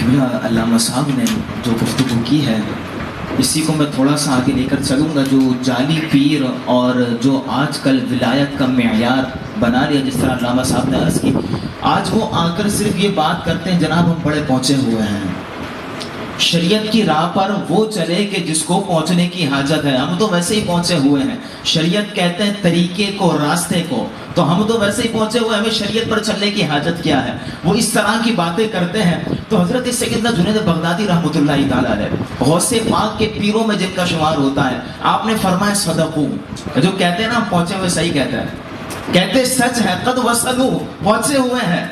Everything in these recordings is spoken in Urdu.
علامہ صاحب نے جو گفتگو کی ہے اسی کو میں تھوڑا سا آگے لے کر چلوں گا. جو جعلی پیر اور جو آج کل ولایت کا معیار بنا لیا، جس طرح علامہ صاحب نے عرض کی، آج وہ آ کر صرف یہ بات کرتے ہیں جناب ہم بڑے پہنچے ہوئے ہیں، شریعت کی راہ پر وہ چلے کہ جس کو پہنچنے کی حاجت ہے. ہم تو ویسے ہی پہنچے ہوئے ہیں. شریعت کہتے ہیں طریقے کو، راستے کو، تو ہم تو ویسے ہی پہنچے ہوئے ہیں، ہمیں شریعت پر چلنے کی حاجت کیا ہے. وہ اس طرح کی باتیں کرتے ہیں. تو حضرت سیدنا جنید بغدادی رحمۃ اللہ تعالیٰ علیہ غوث پاک کے پیروں میں جن کا شمار ہوتا ہے، آپ نے فرمایا صدقو، جو کہتے ہیں نا ہم پہنچے ہوئے، صحیح کہتے ہیں، کہتے سچ ہے، قد وصلو، پہنچے ہوئے ہیں،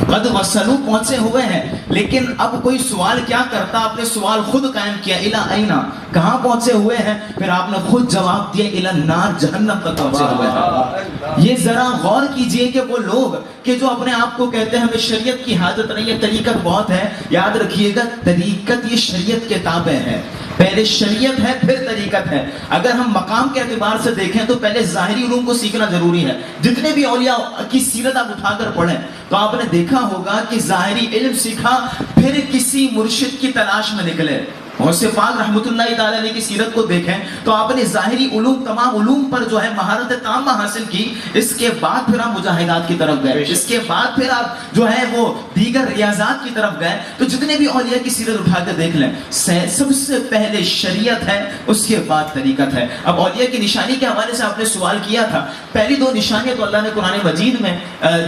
قد وصلو، پہنچے ہوئے ہیں. لیکن اب کوئی سوال کیا کرتا، آپ نے سوال خود قائم کیا، الا اینا، کہاں پہنچے ہوئے ہیں؟ پھر آپ نے خود جواب دیا الا النار، جہنم تک پہنچے ہوئے ہیں. یہ ذرا غور کیجئے کہ وہ لوگ کہ جو اپنے آپ کو کہتے ہیں ہمیں شریعت کی حاجت نہیں ہے، طریقت بہت ہے، یاد رکھیے گا طریقت یہ شریعت کے تابع ہے. پہلے شریعت ہے پھر طریقت ہے. اگر ہم مقام کے اعتبار سے دیکھیں تو پہلے ظاہری علوم کو سیکھنا ضروری ہے. جتنے بھی اولیاء کی سیرت آپ اٹھا کر پڑھیں تو آپ نے دیکھا ہوگا کہ ظاہری علم سیکھا، پھر کسی مرشد کی تلاش میں نکلے. غوث پاک رحمۃ اللہ تعالیٰ علیہ کی سیرت کو دیکھیں تو آپ نے ظاہری علوم، تمام علوم پر جو ہے مہارت تامہ حاصل کی. اس کے بعد پھر آپ مجاہدات کی طرف گئے، اس کے بعد پھر آپ جو ہے وہ دیگر ریاضات کی طرف گئے. تو جتنے بھی اولیاء کی سیرت اٹھا کے دیکھ لیں، سب سے پہلے شریعت ہے، اس کے بعد طریقت ہے. اب اولیاء کی نشانی کے حوالے سے آپ نے سوال کیا تھا. پہلی دو نشانیاں تو اللہ نے قرآن مجید میں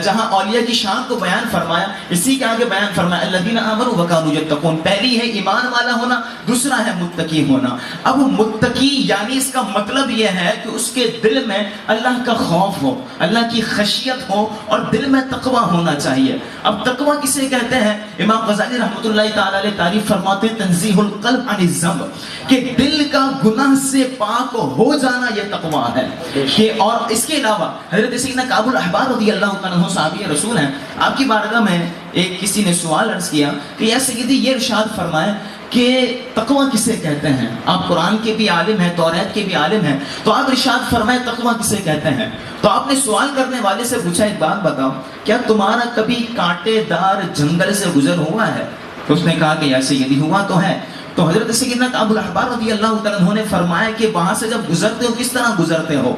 جہاں اولیاء کی شان کو بیان فرمایا، اسی کے آگے بیان فرمایا الذین آمنوا وکانوا یتقون. پہلی ہے ایمان والا ہونا، دوسرا ہے متقی ہونا. اب متقی یعنی اس کا مطلب یہ ہے کہ اس کے دل میں اللہ کا خوف ہو، اللہ کی خشیت ہو، اور دل میں تقوی ہونا چاہیے. اب تقوی کسے کہتے ہیں؟ امام غزالی رحمۃ اللہ تعالی علیہ تعریف فرماتے ہیں تنزیہ القلب عن الذنب، کہ دل کا گناہ سے پاک ہو جانا یہ تقوی ہے. کہ اور اس کے علاوہ حضرت سیدنا کعب الاحبار رضی اللہ عنہ صحابی رسول ہیں، آپ کی بارگاہ میں ایک کسی نے سوال عرض کیا کہ یا سیدی یہ ارشاد فرمائے کہ تقوی کسے کہتے ہیں؟ آپ قرآن کے بھی عالم ہیں، توریت کے بھی عالم ہیں، تو آپ ارشاد فرمائے تقوی کسے کہتے ہیں؟ تو آپ نے سوال کرنے والے سے پوچھا ایک بات بتاؤ، کیا تمہارا کبھی کانٹے دار جنگل سے گزر ہوا ہے؟ تو اس نے کہا کہ یا سیدی ہوا تو ہے. تو حضرت سیدنا ابو الاحبار رضی اللہ عنہ نے فرمایا کہ وہاں سے جب گزرتے ہو کس طرح گزرتے ہو؟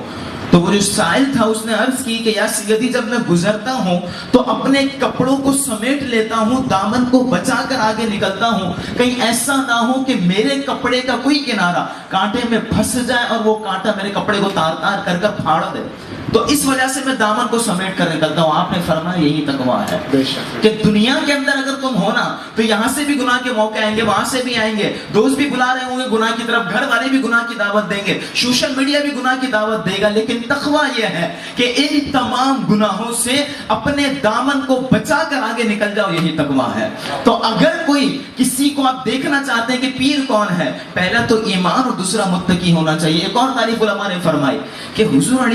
تو وہ جو سائل تھا اس نے عرض کی کہ یا سیدی جب میں گزرتا ہوں تو اپنے کپڑوں کو سمیٹ لیتا ہوں، دامن کو بچا کر آگے نکلتا ہوں، کہیں ایسا نہ ہو کہ میرے کپڑے کا کوئی کنارہ کانٹے میں پھنس جائے اور وہ کانٹا میرے کپڑے کو تار تار کر کر پھاڑ دے. تو اس وجہ سے میں دامن کو سمیٹ کر نکلتا ہوں. آپ نے فرمایا یہی تقویٰ ہے کہ دنیا کے اندر اگر تم ہونا تو یہاں سے بھی گناہ کے موقع آئیں گے، وہاں سے بھی آئیں گے، دوست بھی بلا رہے ہوں گے گناہ کی طرف، گھر والے بھی گناہ کی دعوت دیں گے، سوشل میڈیا بھی گناہ کی دعوت دے گا. لیکن تقویٰ یہ ہے کہ ان تمام گناہوں سے اپنے دامن کو بچا کر آگے نکل جاؤ، یہی تقویٰ ہے. تو اگر کوئی کسی کو آپ دیکھنا چاہتے ہیں کہ پیر کون ہے، پہلا تو ایمان اور دوسرا متقی ہونا چاہیے. ایک اور تعریف علماء نے فرمائی کہ حضور